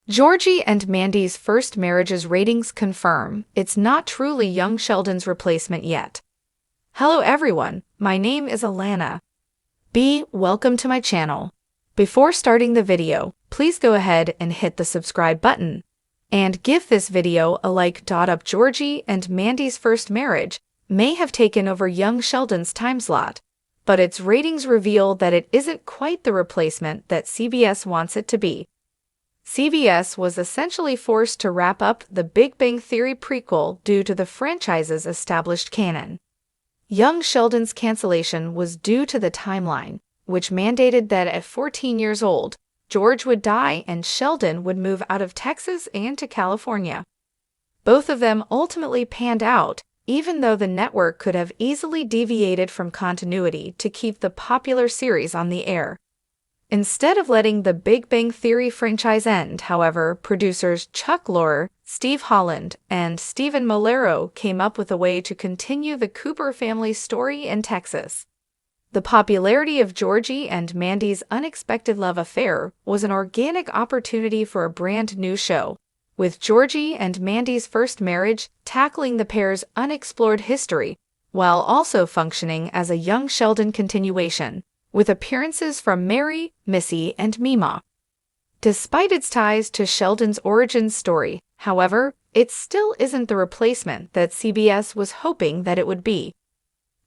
Georgie and Mandy's first marriage's ratings confirm it's not truly young Sheldon's replacement yet. Hello everyone, my name is Alana. Welcome to my channel. Before starting the video, please go ahead and hit the subscribe button. And give this video a like. Up Georgie and Mandy's first marriage may have taken over young Sheldon's time slot, but its ratings reveal that it isn't quite the replacement that CBS wants it to be. CBS was essentially forced to wrap up the Big Bang Theory prequel due to the franchise's established canon. Young Sheldon's cancellation was due to the timeline, which mandated that at 14 years old, George would die and Sheldon would move out of Texas and to California. Both of them ultimately panned out, even though the network could have easily deviated from continuity to keep the popular series on the air. Instead of letting the Big Bang Theory franchise end, however, producers Chuck Lorre, Steve Holland, and Stephen Molero came up with a way to continue the Cooper family's story in Texas. The popularity of Georgie and Mandy's unexpected love affair was an organic opportunity for a brand new show, with Georgie and Mandy's first marriage tackling the pair's unexplored history, while also functioning as a young Sheldon continuation, with appearances from Mary, Missy, and Mima. Despite its ties to Sheldon's origin story, however, it still isn't the replacement that CBS was hoping that it would be.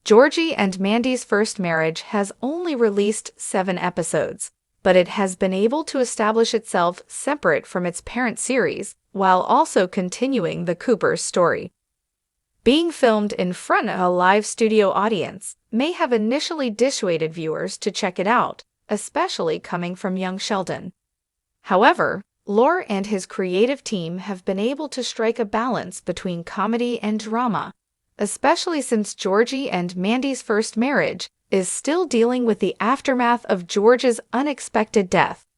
Georgie and Mandy's first marriage has only released 7 episodes, but it has been able to establish itself separate from its parent series, while also continuing the Cooper story. Being filmed in front of a live studio audience may have initially dissuaded viewers to check it out, especially coming from young Sheldon. However, Lorre and his creative team have been able to strike a balance between comedy and drama, especially since Georgie and Mandy's first marriage is still dealing with the aftermath of George's unexpected death.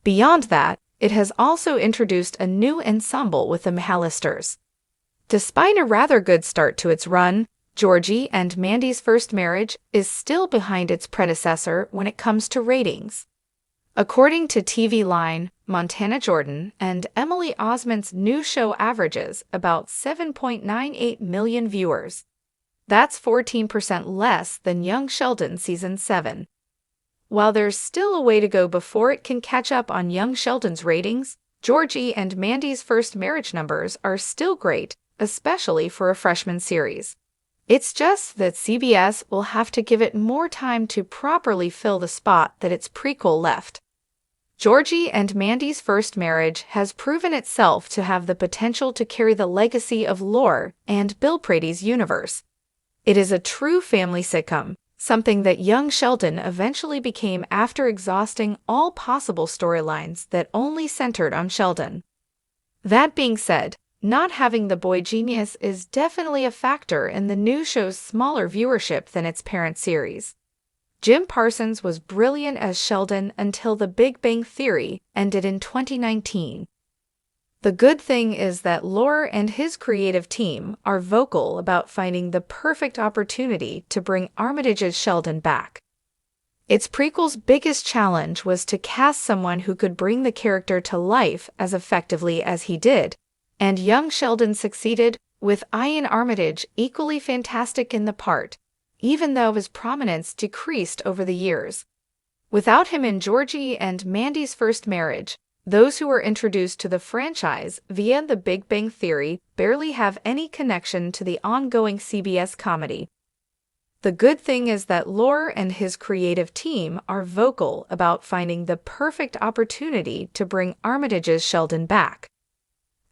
Beyond that, it has also introduced a new ensemble with the McAllisters. Despite a rather good start to its run, Georgie and Mandy's first marriage is still behind its predecessor when it comes to ratings. According to TV Line, Montana Jordan and Emily Osment's new show averages about 7.98 million viewers. That's 14% less than Young Sheldon Season 7. While there's still a way to go before it can catch up on Young Sheldon's ratings, Georgie and Mandy's first marriage numbers are still great, especially for a freshman series. It's just that CBS will have to give it more time to properly fill the spot that its prequel left. Georgie and Mandy's first marriage has proven itself to have the potential to carry the legacy of Lorre and Bill Prady's universe. It is a true family sitcom, something that young Sheldon eventually became after exhausting all possible storylines that only centered on Sheldon. That being said, not having the boy genius is definitely a factor in the new show's smaller viewership than its parent series. Jim Parsons was brilliant as Sheldon until The Big Bang Theory ended in 2019. The good thing is that Lorre and his creative team are vocal about finding the perfect opportunity to bring Armitage's Sheldon back. Its prequel's biggest challenge was to cast someone who could bring the character to life as effectively as he did, and young Sheldon succeeded, with Ian Armitage equally fantastic in the part, even though his prominence decreased over the years. Without him in Georgie and Mandy's first marriage, those who were introduced to the franchise via The Big Bang Theory barely have any connection to the ongoing CBS comedy. The good thing is that Lorre and his creative team are vocal about finding the perfect opportunity to bring Armitage's Sheldon back.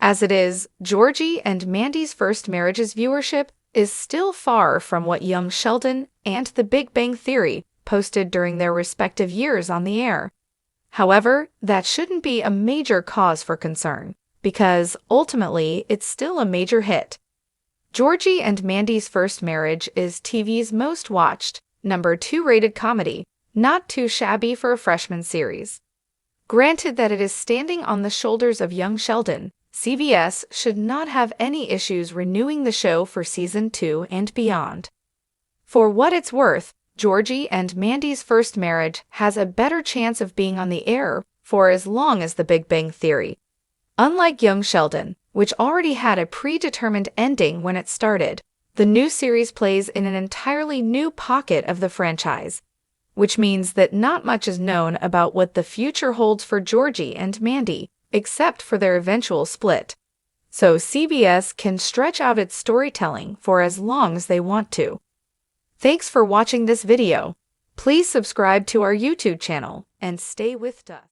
As it is, Georgie and Mandy's first marriage's viewership is still far from what young Sheldon and The Big Bang Theory posted during their respective years on the air. However, that shouldn't be a major cause for concern, because ultimately it's still a major hit. Georgie and Mandy's first marriage is TV's most watched, number 2 rated comedy, not too shabby for a freshman series. Granted that it is standing on the shoulders of young Sheldon, CBS should not have any issues renewing the show for Season 2 and beyond. For what it's worth, Georgie and Mandy's first marriage has a better chance of being on the air for as long as The Big Bang Theory. Unlike Young Sheldon, which already had a predetermined ending when it started, the new series plays in an entirely new pocket of the franchise, which means that not much is known about what the future holds for Georgie and Mandy, except for their eventual split. So CBS can stretch out its storytelling for as long as they want to. Thanks for watching this video. Please subscribe to our YouTube channel and stay with us.